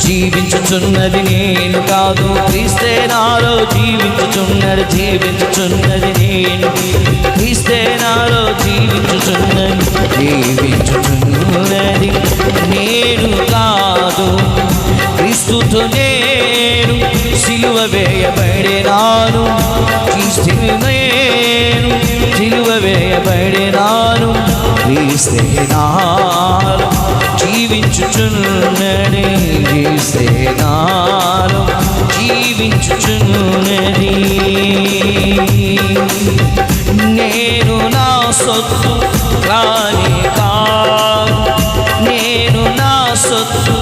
జీవించుచున్నది నేను కాదు, క్రీస్తే నాలో జీవించుచున్నది. జీవించుచున్నది నేను, క్రీస్తే నాలో జీవించుచున్నది. జీవించుచున్నది నేను కాదు, క్రీస్తుతో నేను సిలువ వేయబడినాను. క్రీస్తు నేను సిలువ వేయబడినాను. క్రీస్తే నాలో జీవించుచున్నది. క్రీస్తే నాలో జీవించుచున్నది. నేను నా సొత్తు కానే కాదు, నేను నా సొత్తు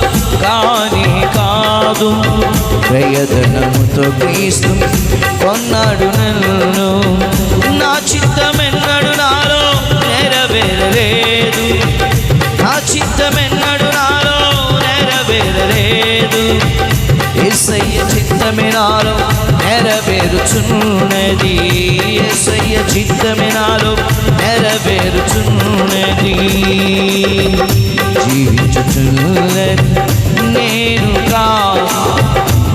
కానే కాదు. ప్రయత్నముతో క్రీస్తు కొన్నాడు నన్ను. నా చిత్తమెన్నడు నాలో నెరవేరలేదు, నా చిత్తమెన్నడు నాలో నెరవేరలేదు. యేసయ్య చిత్తమే నాలో నెరవేరుచున్నది. యేసయ్య చిత్తమే నాలో నెరవేరుచున్నది. జీవించుచున్నది నేను కాదు,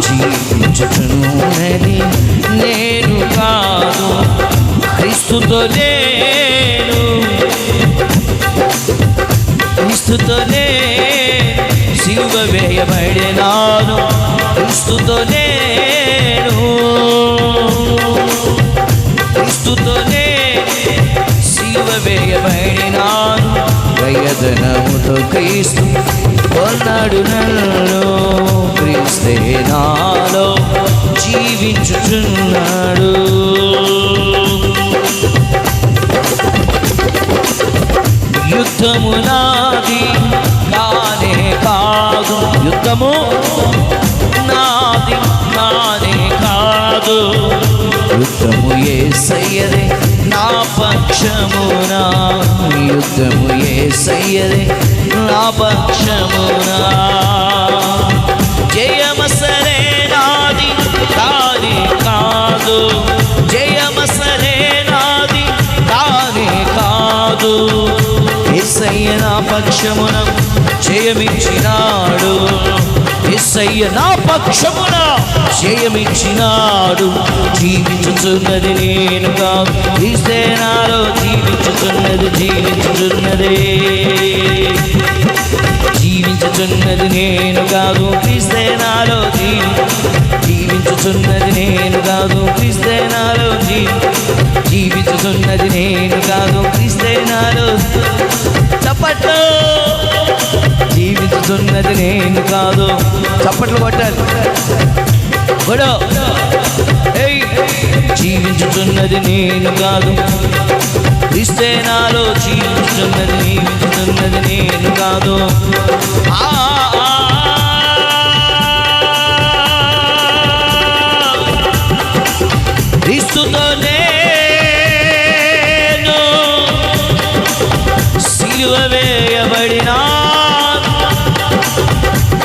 జీవించుచున్నది నేను కాదు, క్రీస్తుతో నేను, క్రీస్తుతో నేను సిలువ వేయబడినాను. క్రీస్తుతో నేను, క్రీస్తుతో నేను సిలువ వేయబడినాను. ప్రయత్నముతో క్రీస్తు కొన్నాడు నన్ను. క్రీస్తే నాలో జీవించుచున్నాడు. యుద్ధము నాది కానే కాదు, యుద్ధము నాది కానే కాదు. యుద్ధము యేసయ్యదే నా పక్షమునా, యుద్ధము యేసయ్యదే నా పక్షమునా. జయమసరే నాది కానే కాదు, జయమసరే నాది కానే కాదు. యేసయ్య నా పక్షమున జయమిచ్చినాడు. యేసయ్య నా పక్షమున జయమిచ్చినాడు. జీవించుచున్నది నేను కాదు, క్రీస్తే నాలో జీవించుచున్నది. జీవించుచున్నది, జీవించుచున్నది నేను కాదు, క్రీస్తే నాలో జీవించుచున్నది నేను కాదు, క్రీస్తే నాలో జీవించుచున్నది నేను కాదు, క్రీస్తే నాలో. చప్పట్లు. జీవించుచున్నది నేను కాదు, చప్పట్లు కొట్టాలి. జీవించుచున్నది నేను కాదు, క్రీస్తే నాలో జీవించుచున్నది. జీవించుచున్నది నేను కాదు. క్రీస్తుతో నేను సిలువ వేయబడినా,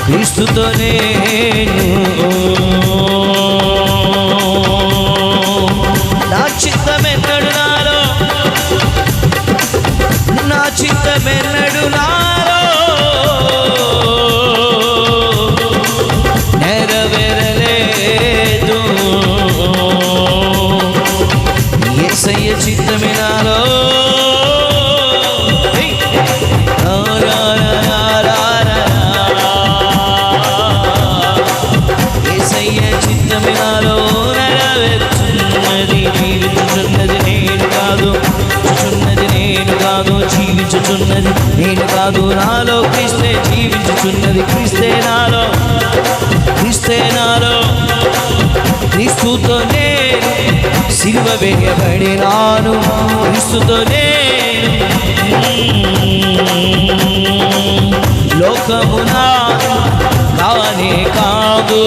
క్రీస్తుతో నేను నా చిత్తమెన్నడు నాలో, నా చిత్తమెన్నడు నాలో నెరవేరలేదు. యేసయ్య చిత్తమే నాలో, యేసయ్య చిత్తమే నాలో నెరవేరుచున్నది. జీవించుచున్నది నేను కాదు, చుచున్నది నేను కాదు, జీవించుచున్నది నేను కాదు. నాలో క్రీస్తే జీవించుచున్నది. క్రీస్తే నాలో, క్రీస్తే నాలో, క్రీస్తుతో నేను సిలువ వేయబడినాను. క్రీస్తుతో నేను. లోకము నాది కానే కాదు,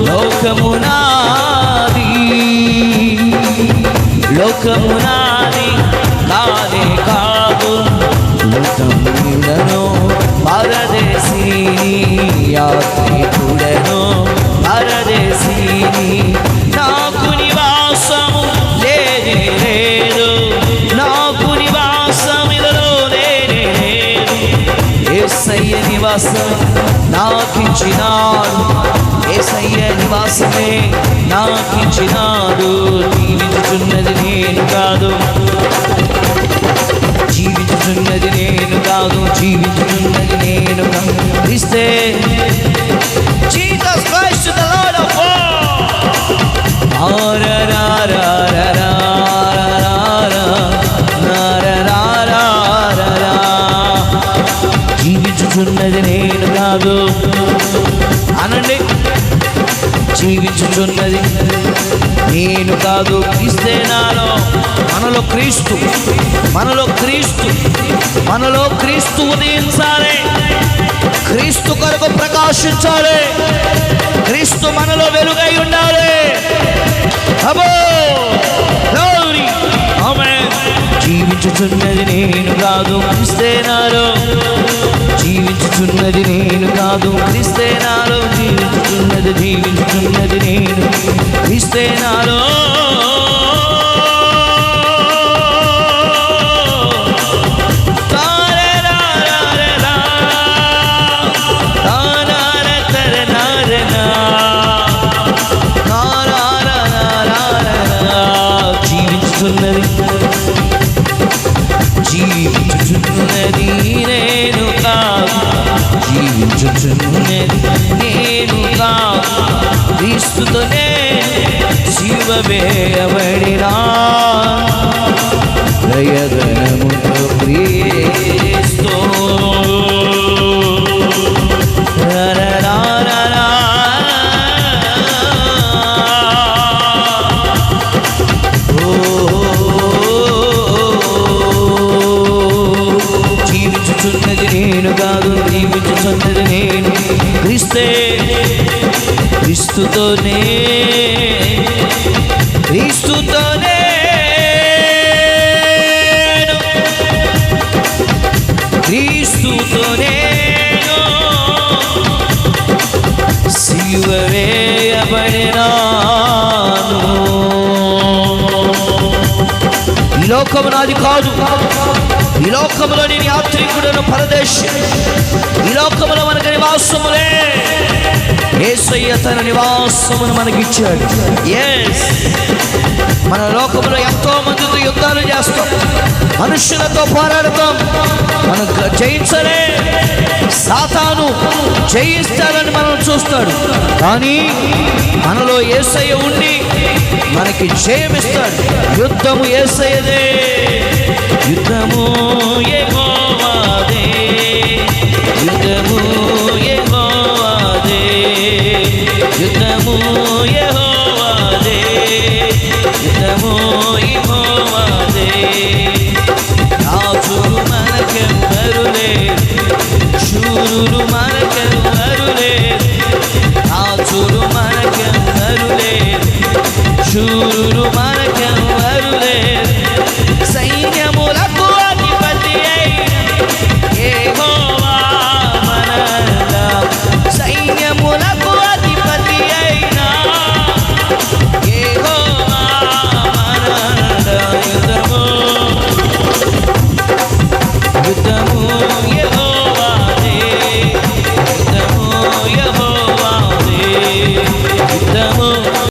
లోకము నాది, లోకము నాది కానే కాదు. లోకములను పరదేశిని, యాత్రికుడను పరదేశిని. నాకు నివాసము లేనే లేదు, నాకు నివాసం ఇదలో లేనే లేదు. యేసయ్య నివాసం నివాసమే నాకిచ్చినాడు, యేసయ్య నివాసమే నాకిచ్చినాడు. జీవించుచున్నది నేను కాదు, జీవించుచున్నది నేను కాదు, జీవించుచున్నది నేను కాదు, క్రీస్తే. Jesus Christ the Lord of all. జీవించుచున్నది నేను కాదు అనండి. జీవించుచున్నది నేను కాదు, క్రీస్తే నాలో. మనలో క్రీస్తు, మనలో క్రీస్తు, మనలో క్రీస్తు ఉదయించాలి, క్రీస్తు కొరకు ప్రకాశించాలి, క్రీస్తు మనలో వెలుగై ఉండాలి. అబ్బో గ్లోరీ ఆమేన్. జీవించుచున్నది నేను కాదు, క్రీస్తే నాలో. జీవించుచున్నది నేను కాదు, క్రీస్తే నాలో. జీవించుచున్నది నేను, క్రీస్తే నాలో. జీవించుచున్నది నేను కాదు, జీవించుచున్నది నేను కాదు, క్రీస్తుతోనే శిలువవేయబడినా దయగణముతో క్రీస్తు. జీవించుచున్నది నేను కాదు, జీవించుచున్నది నేను, క్రీస్తే. క్రీస్తుతోనే, క్రీస్తుతోనే క్రీస్తుతోనే సిలువ వేయబడినాను. ఈ లోకము నాది కాదు, ఈ లోకములో నేను యాత్రికుడను, పరదేశి. ఈ లోకములో మనకు నివాసములే, యేసయ్య తన నివాసమును మనకిచ్చాడు. ఎస్, మన లోకములో ఎంతో మందితో యుద్ధాలు చేస్తాం, మనుషులతో పోరాడతాం, మనం జయించలే. సాతాను జయిస్తాడని మనం చూస్తాడు, కానీ మనలో యేసయ్య ఉండి మనకి జయమిస్తాడు. యుద్ధము యేసయ్యదే, యుద్ధము